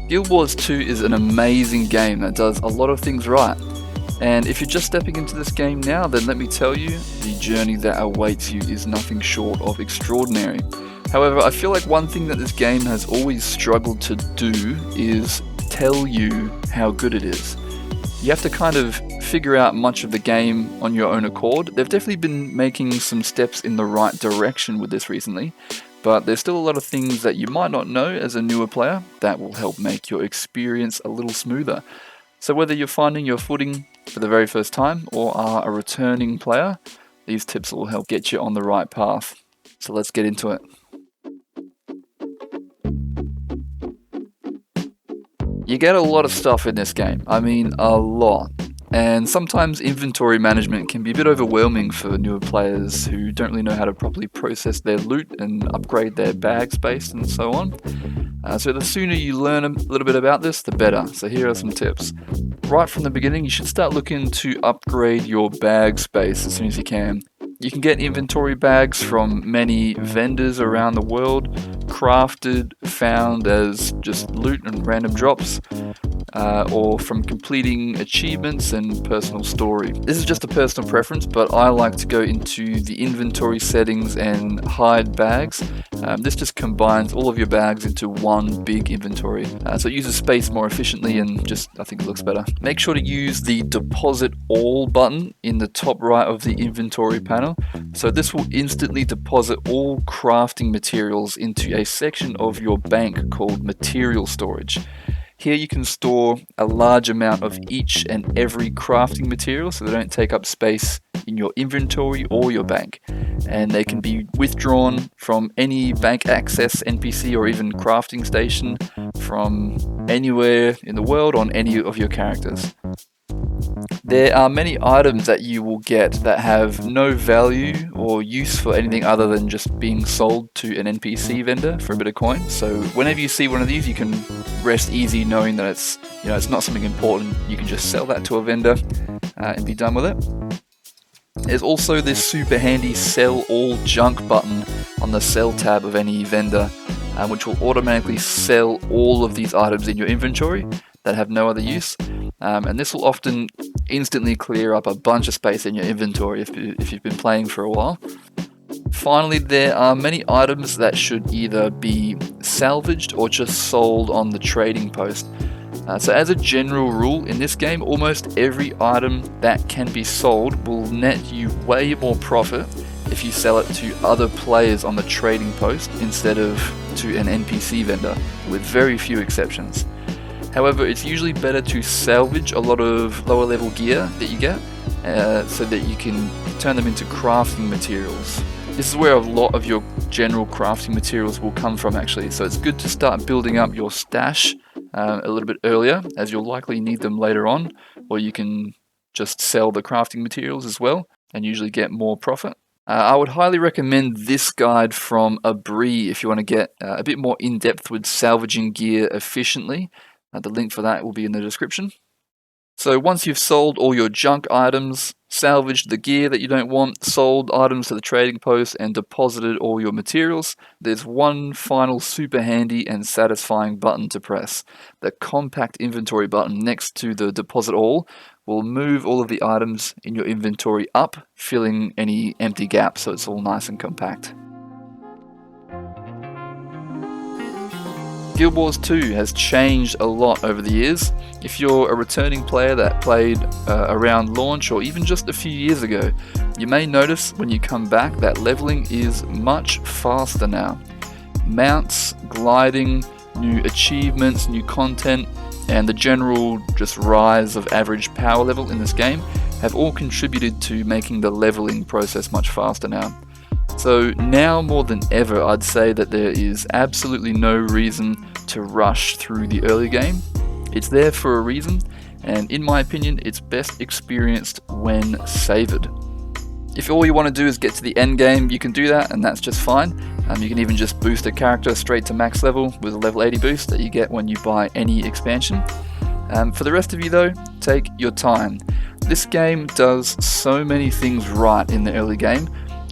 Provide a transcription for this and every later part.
Guild Wars 2 is an amazing game that does a lot of things right. And if you're just stepping into this game now, then let me tell you, the journey that awaits you is nothing short of extraordinary. However, I feel like one thing that this game has always struggled to do is tell you how good it is. You have to kind of figure out much of the game on your own accord. They've definitely been making some steps in the right direction with this recently, but there's still a lot of things that you might not know as a newer player that will help make your experience a little smoother. So whether you're finding your footing for the very first time or are a returning player, these tips will help get you on the right path. So let's get into it. You get a lot of stuff in this game, I mean a lot, and sometimes inventory management can be a bit overwhelming for newer players who don't really know how to properly process their loot and upgrade their bag space and so on. So the sooner you learn a little bit about this, the better. So here are some tips. Right from the beginning, you should start looking to upgrade your bag space as soon as you can. You can get inventory bags from many vendors around the world, crafted, found as just loot and random drops, or from completing achievements and personal story. This is just a personal preference, but I like to go into the inventory settings and hide bags. This just combines all of your bags into one big inventory, so it uses space more efficiently and just, I think it looks better. Make sure to use the deposit all button in the top right of the inventory panel. So this will instantly deposit all crafting materials into a section of your bank called material storage. Here you can store a large amount of each and every crafting material so they don't take up space in your inventory or your bank. And they can be withdrawn from any bank access NPC or even crafting station from anywhere in the world on any of your characters. There are many items that you will get that have no value or use for anything other than just being sold to an NPC vendor for a bit of coin. So whenever you see one of these, you can rest easy knowing that it's not something important. You can just sell that to a vendor and be done with it. There's also this super handy sell all junk button on the sell tab of any vendor, which will automatically sell all of these items in your inventory that have no other use. And this will often instantly clear up a bunch of space in your inventory if you've been playing for a while. Finally, there are many items that should either be salvaged or just sold on the trading post. So as a general rule, in this game, almost every item that can be sold will net you way more profit if you sell it to other players on the trading post instead of to an NPC vendor, with very few exceptions. However, it's usually better to salvage a lot of lower level gear that you get so that you can turn them into crafting materials. This is where a lot of your general crafting materials will come from actually, so it's good to start building up your stash a little bit earlier, as you'll likely need them later on, or you can just sell the crafting materials as well and usually get more profit. I would highly recommend this guide from Abree if you want to get a bit more in-depth with salvaging gear efficiently. The link for that will be in the description. So once you've sold all your junk items, salvaged the gear that you don't want, sold items to the trading post, and deposited all your materials, there's one final super handy and satisfying button to press. The compact inventory button next to the deposit all will move all of the items in your inventory up, filling any empty gaps so it's all nice and compact. Guild Wars 2 has changed a lot over the years. If you're a returning player that played around launch or even just a few years ago, you may notice when you come back that leveling is much faster now. Mounts, gliding, new achievements, new content, and the general just rise of average power level in this game have all contributed to making the leveling process much faster now. So now more than ever, I'd say that there is absolutely no reason to rush through the early game. It's there for a reason, and in my opinion, it's best experienced when savored. If all you want to do is get to the end game, you can do that, and that's just fine. You can even just boost a character straight to max level with a level 80 boost that you get when you buy any expansion. For the rest of you though, take your time. This game does so many things right in the early game.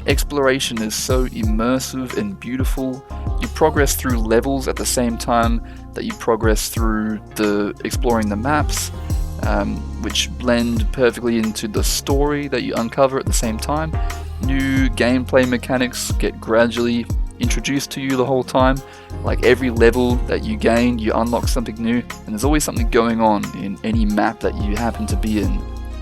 Exploration is so immersive and beautiful. You progress through levels at the same time that you progress through exploring the maps, which blend perfectly into the story that you uncover at the same time. New gameplay mechanics get gradually introduced to you the whole time. Like every level that you gain, you unlock something new, and there's always something going on in any map that you happen to be in.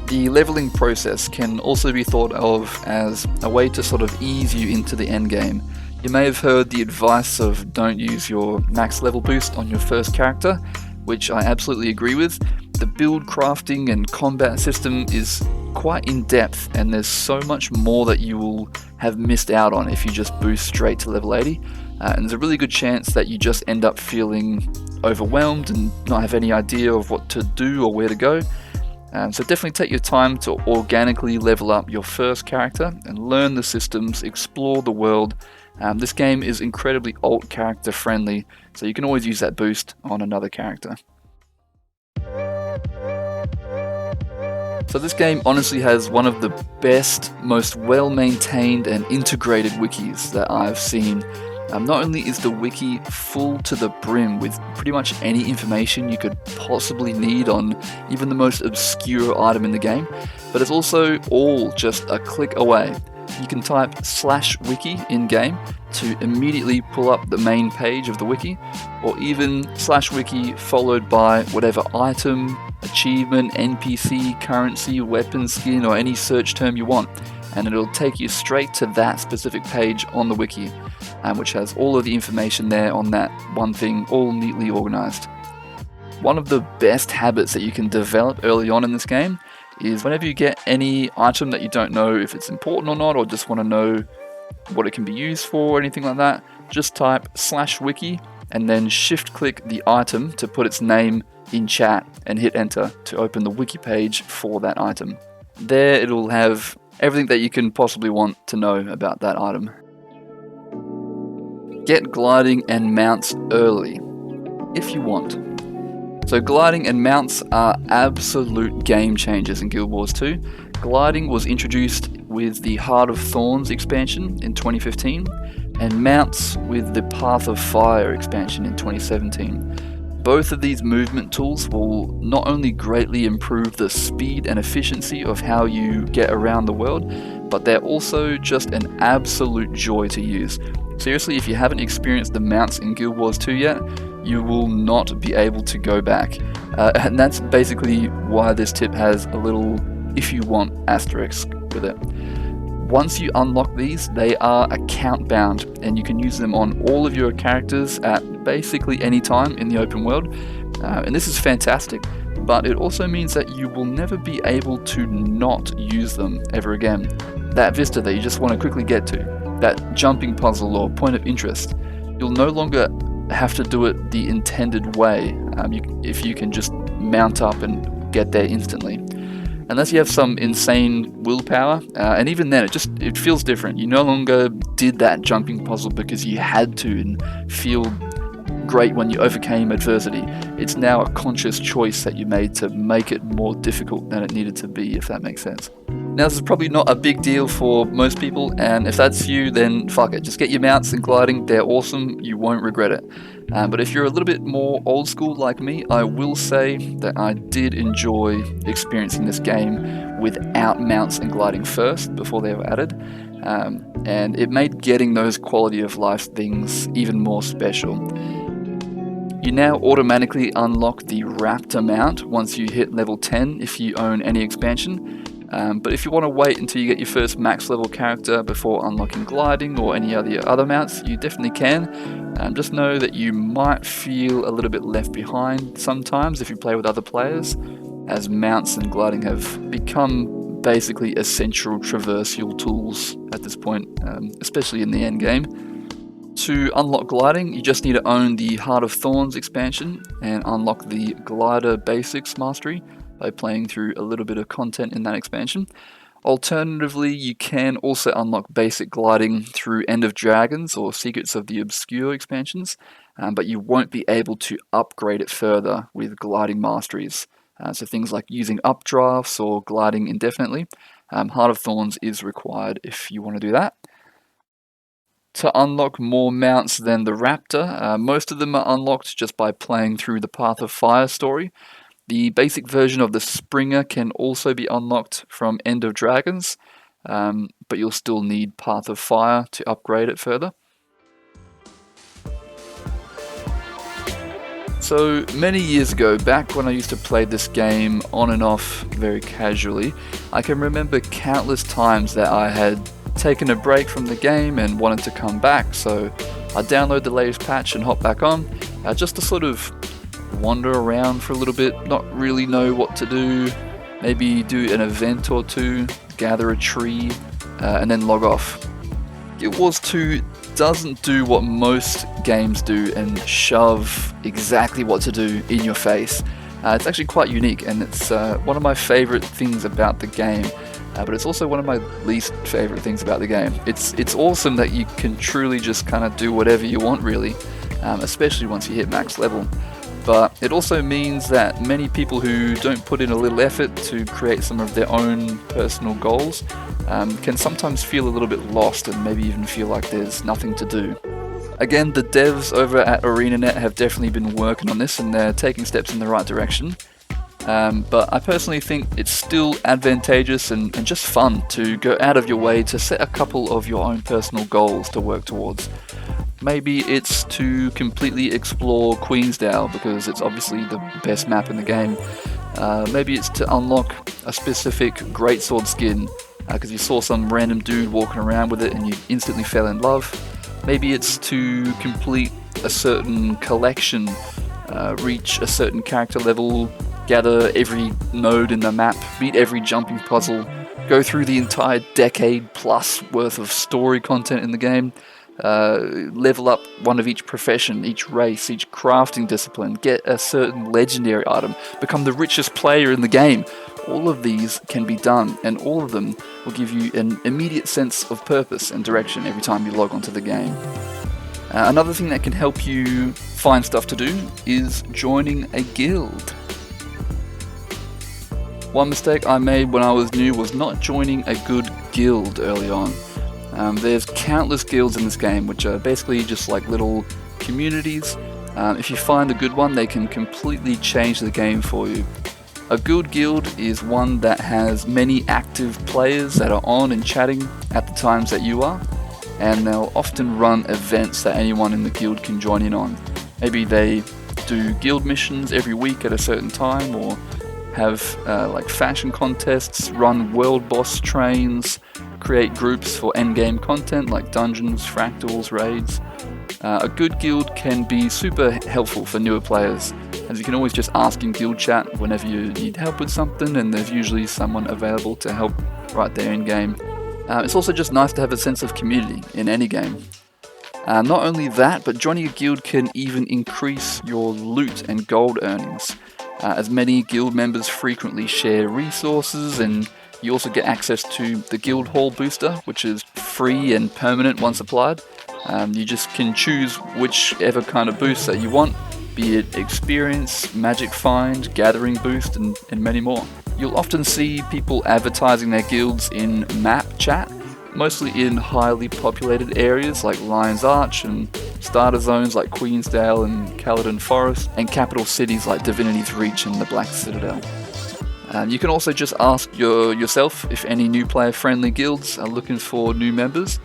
The leveling process can also be thought of as a way to sort of ease you into the end game. You may have heard the advice of don't use your max level boost on your first character, which I absolutely agree with. The build, crafting and combat system is quite in depth, and there's so much more that you will have missed out on if you just boost straight to level 80. And there's a really good chance that you just end up feeling overwhelmed and not have any idea of what to do or where to go. So definitely take your time to organically level up your first character and learn the systems, explore the world. This game is incredibly alt character friendly, so you can always use that boost on another character. So this game honestly has one of the best, most well-maintained and integrated wikis that I've seen. Not only is the wiki full to the brim with pretty much any information you could possibly need on even the most obscure item in the game, but it's also all just a click away. You can type /wiki in game to immediately pull up the main page of the wiki, or even /wiki followed by whatever item, achievement, NPC, currency, weapon, skin, or any search term you want, and it'll take you straight to that specific page on the wiki, which has all of the information there on that one thing, all neatly organized. One of the best habits that you can develop early on in this game is whenever you get any item that you don't know if it's important or not, or just want to know what it can be used for or anything like that, just type /wiki and then shift click the item to put its name in chat and hit enter to open the wiki page for that item. There it'll have everything that you can possibly want to know about that item. Get gliding and mounts early, if you want. So gliding and mounts are absolute game changers in Guild Wars 2. Gliding was introduced with the Heart of Thorns expansion in 2015, and mounts with the Path of Fire expansion in 2017. Both of these movement tools will not only greatly improve the speed and efficiency of how you get around the world, but they're also just an absolute joy to use. Seriously, if you haven't experienced the mounts in Guild Wars 2 yet, you will not be able to go back. And that's basically why this tip has a little "if you want" asterisk with it. Once you unlock these, they are account bound, and you can use them on all of your characters at basically any time in the open world. And this is fantastic, but it also means that you will never be able to not use them ever again. That vista that you just want to quickly get to, that jumping puzzle or point of interest, you'll no longer have to do it the intended way if you can just mount up and get there instantly. Unless you have some insane willpower, and even then it feels different. You no longer did that jumping puzzle because you had to and feel great when you overcame adversity. It's now a conscious choice that you made to make it more difficult than it needed to be, if that makes sense. Now, this is probably not a big deal for most people, and if that's you, then fuck it. Just get your mounts and gliding. They're awesome. You won't regret it. But if you're a little bit more old school like me, I will say that I did enjoy experiencing this game without mounts and gliding first before they were added. And it made getting those quality of life things even more special. You now automatically unlock the Raptor mount once you hit level 10 if you own any expansion. But if you want to wait until you get your first max level character before unlocking gliding or any other mounts, you definitely can. Just know that you might feel a little bit left behind sometimes if you play with other players, as mounts and gliding have become basically essential traversal tools at this point, especially in the end game. To unlock gliding, you just need to own the Heart of Thorns expansion and unlock the Glider Basics Mastery by playing through a little bit of content in that expansion. Alternatively, you can also unlock basic gliding through End of Dragons or Secrets of the Obscure expansions, but you won't be able to upgrade it further with gliding masteries. So things like using updrafts or gliding indefinitely. Heart of Thorns is required if you want to do that. to unlock more mounts than the Raptor. Most of them are unlocked just by playing through the Path of Fire story. The basic version of the Springer can also be unlocked from End of Dragons, but you'll still need Path of Fire to upgrade it further. So many years ago, back when I used to play this game on and off very casually, I can remember countless times that I had taken a break from the game and wanted to come back, so I'd download the latest patch and hop back on, just to sort of wander around for a little bit, not really know what to do, maybe do an event or two, gather a tree, and then log off. Guild Wars 2 doesn't do what most games do and shove exactly what to do in your face. It's actually quite unique, and it's one of my favorite things about the game, but it's also one of my least favorite things about the game. It's awesome that you can truly just kind of do whatever you want, really, especially once you hit max level. But it also means that many people who don't put in a little effort to create some of their own personal goals can sometimes feel a little bit lost and maybe even feel like there's nothing to do. Again, the devs over at ArenaNet have definitely been working on this, and they're taking steps in the right direction. But I personally think it's still advantageous and just fun to go out of your way to set a couple of your own personal goals to work towards. Maybe it's to completely explore Queensdale because it's obviously the best map in the game. Maybe it's to unlock a specific greatsword skin because you saw some random dude walking around with it and you instantly fell in love. Maybe it's to complete a certain collection, reach a certain character level, gather every node in the map, beat every jumping puzzle, go through the entire decade plus worth of story content in the game, level up one of each profession, each race, each crafting discipline, get a certain legendary item, become the richest player in the game. All of these can be done, and all of them will give you an immediate sense of purpose and direction every time you log onto the game. Another thing that can help you find stuff to do is joining a guild. One mistake I made when I was new was not joining a good guild early on. There's countless guilds in this game, which are basically just like little communities. If you find a good one, they can completely change the game for you. A good guild is one that has many active players that are on and chatting at the times that you are, and they'll often run events that anyone in the guild can join in on. Maybe they do guild missions every week at a certain time, or have like fashion contests, run world boss trains, create groups for endgame content like dungeons, fractals, raids. A good guild can be super helpful for newer players, as you can always just ask in guild chat whenever you need help with something, and there's usually someone available to help right there in game. It's also just nice to have a sense of community in any game. Not only that, but joining a guild can even increase your loot and gold earnings, as many guild members frequently share resources, and you also get access to the guild hall booster, which is free and permanent once applied. You just can choose whichever kind of boost that you want, be it experience, magic find, gathering boost, and many more. You'll often see people advertising their guilds in map chat, mostly in highly populated areas like Lion's Arch, and starter zones like Queensdale and Caledon Forest, and capital cities like Divinity's Reach and the Black Citadel. You can also just ask yourself if any new player friendly guilds are looking for new members.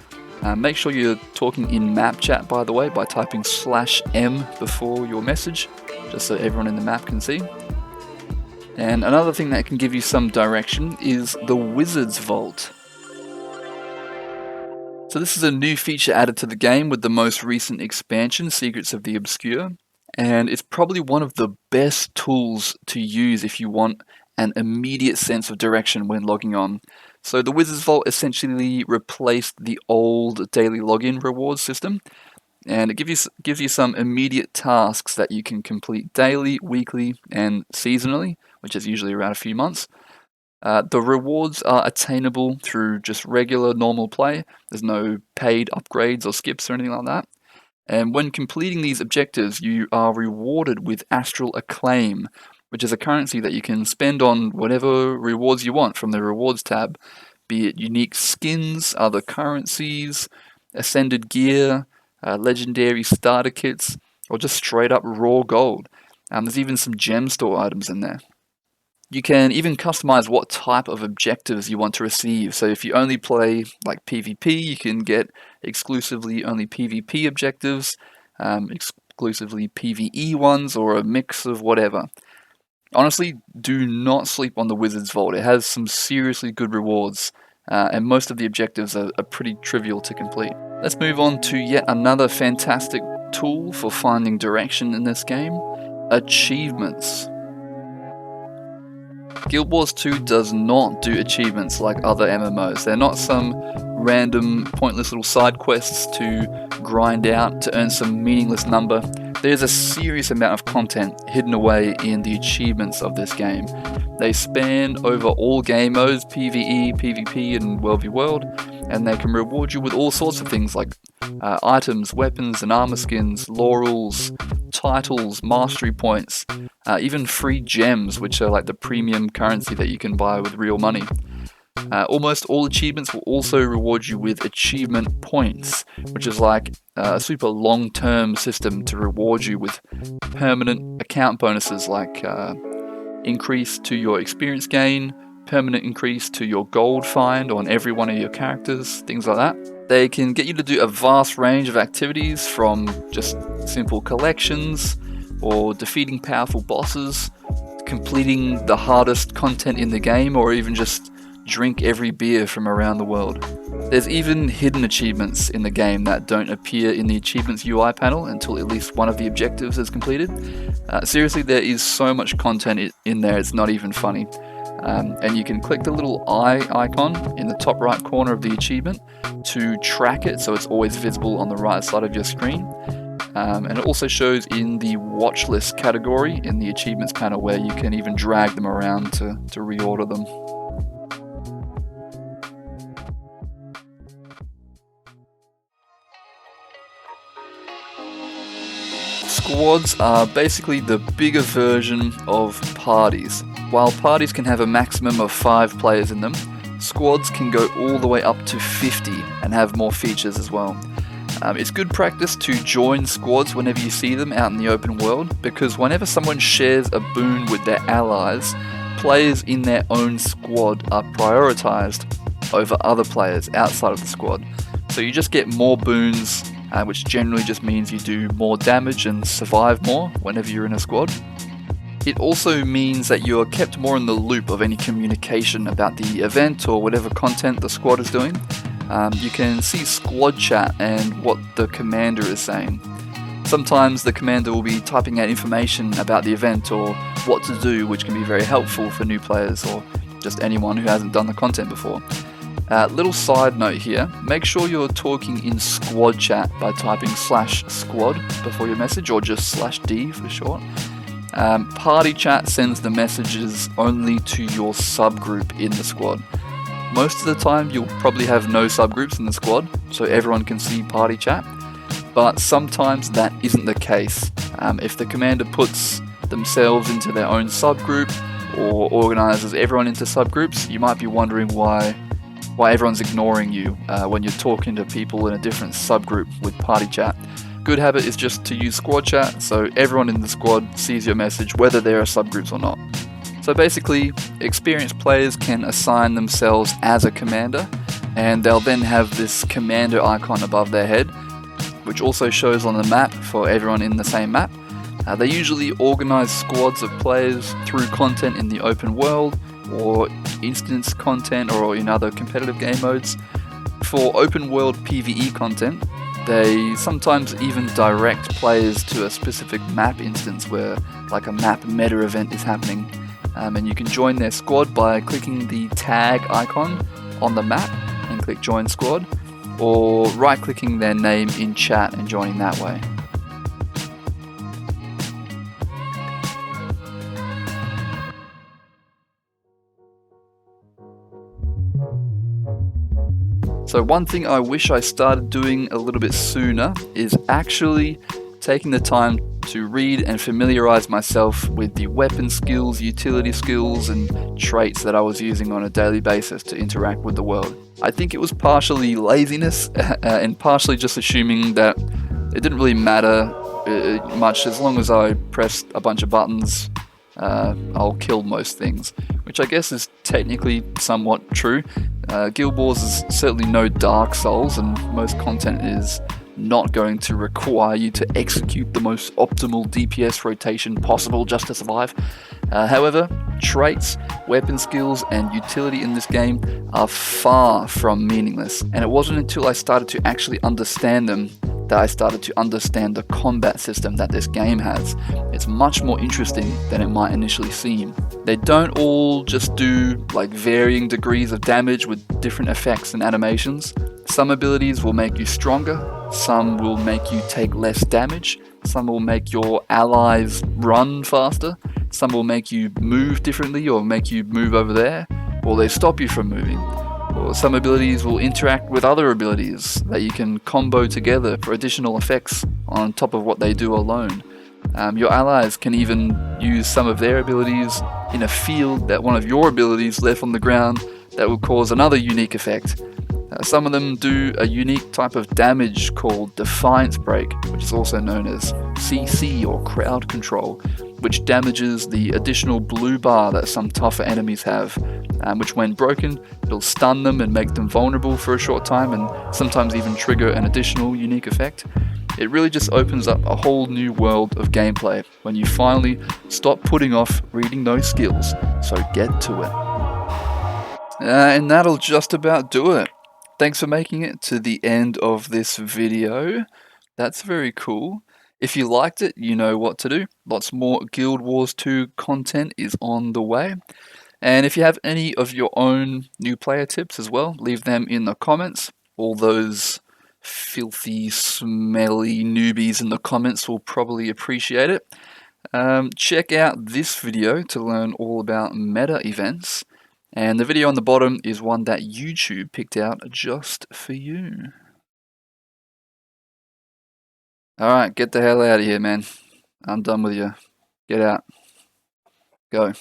Make sure you're talking in map chat, by the way, by typing /m before your message, just so everyone in the map can see. And another thing that can give you some direction is the Wizard's Vault. So this is a new feature added to the game with the most recent expansion, Secrets of the Obscure, and it's probably one of the best tools to use if you want an immediate sense of direction when logging on. So the Wizard's Vault essentially replaced the old daily login reward system, and it gives you some immediate tasks that you can complete daily, weekly, and seasonally, which is usually around a few months. The rewards are attainable through just regular normal play. There's no paid upgrades or skips or anything like that. And when completing these objectives, you are rewarded with Astral Acclaim, which is a currency that you can spend on whatever rewards you want from the rewards tab, be it unique skins, other currencies, ascended gear, legendary starter kits, or just straight up raw gold. There's even some gem store items in there. You can even customize what type of objectives you want to receive. So if you only play like PvP, you can get exclusively only PvP objectives, exclusively PvE ones, or a mix of whatever. Honestly, do not sleep on the Wizard's Vault. It has some seriously good rewards, and most of the objectives are pretty trivial to complete. Let's move on to yet another fantastic tool for finding direction in this game: achievements. Guild Wars 2 does not do achievements like other MMOs. They're not some random pointless little side quests to grind out to earn some meaningless number. There's a serious amount of content hidden away in the achievements of this game. They span over all game modes, PvE, PvP, and World v World, and they can reward you with all sorts of things like items, weapons, and armor skins, laurels, titles, mastery points, even free gems, which are like the premium currency that you can buy with real money. Almost all achievements will also reward you with achievement points, which is like a super long-term system to reward you with permanent account bonuses like increase to your experience gain, permanent increase to your gold find on every one of your characters, things like that. They can get you to do a vast range of activities, from just simple collections or defeating powerful bosses, completing the hardest content in the game, or even just drink every beer from around the world. There's even hidden achievements in the game that don't appear in the achievements UI panel until at least one of the objectives is completed. Seriously, there is so much content in there, it's not even funny. And you can click the little eye icon in the top right corner of the achievement to track it, so it's always visible on the right side of your screen. And it also shows in the watch list category in the achievements panel, where you can even drag them around to reorder them. Squads are basically the bigger version of parties. While parties can have a maximum of 5 players in them, squads can go all the way up to 50 and have more features as well. It's good practice to join squads whenever you see them out in the open world, because whenever someone shares a boon with their allies, players in their own squad are prioritized over other players outside of the squad. So you just get more boons, which generally just means you do more damage and survive more whenever you're in a squad. It also means that you're kept more in the loop of any communication about the event or whatever content the squad is doing. You can see squad chat and what the commander is saying. Sometimes the commander will be typing out information about the event or what to do, which can be very helpful for new players or just anyone who hasn't done the content before. Little side note here, make sure you're talking in squad chat by typing /squad before your message, or just /d for short. Party chat sends the messages only to your subgroup in the squad. Most of the time you'll probably have no subgroups in the squad, so everyone can see party chat, but sometimes that isn't the case. If the commander puts themselves into their own subgroup or organizes everyone into subgroups, you might be wondering why everyone's ignoring you when you're talking to people in a different subgroup with party chat. Good habit is just to use squad chat, so everyone in the squad sees your message whether there are subgroups or not. So basically, experienced players can assign themselves as a commander, and they'll then have this commander icon above their head, which also shows on the map for everyone in the same map. They usually organize squads of players through content in the open world, or instance content, or in other competitive game modes. For open world PvE content, they sometimes even direct players to a specific map instance where like a map meta event is happening. And you can join their squad by clicking the tag icon on the map and click join squad, or right clicking their name in chat and joining that way. So one thing I wish I started doing a little bit sooner is actually taking the time to read and familiarize myself with the weapon skills, utility skills, and traits that I was using on a daily basis to interact with the world. I think it was partially laziness and partially just assuming that it didn't really matter much as long as I pressed a bunch of buttons. I'll kill most things, which I guess is technically somewhat true. Guild Wars is certainly no Dark Souls, and most content is not going to require you to execute the most optimal DPS rotation possible just to survive. However, traits, weapon skills, and utility in this game are far from meaningless, and it wasn't until I started to actually understand them that I started to understand the combat system that this game has. It's much more interesting than it might initially seem. They don't all just do like varying degrees of damage with different effects and animations. Some abilities will make you stronger, some will make you take less damage, some will make your allies run faster, some will make you move differently or make you move over there, or they stop you from moving. Or some abilities will interact with other abilities that you can combo together for additional effects on top of what they do alone. Your allies can even use some of their abilities in a field that one of your abilities left on the ground that will cause another unique effect. Some of them do a unique type of damage called Defiance Break, which is also known as CC or Crowd Control, which damages the additional blue bar that some tougher enemies have, which when broken, it'll stun them and make them vulnerable for a short time and sometimes even trigger an additional unique effect. It really just opens up a whole new world of gameplay when you finally stop putting off reading those skills, so get to it. And that'll just about do it. Thanks for making it to the end of this video. That's very cool. If you liked it, you know what to do. Lots more Guild Wars 2 content is on the way. And if you have any of your own new player tips as well, leave them in the comments. All those filthy, smelly newbies in the comments will probably appreciate it. Check out this video to learn all about meta events. And the video on the bottom is one that YouTube picked out just for you. Alright, get the hell out of here, man. I'm done with you. Get out. Go.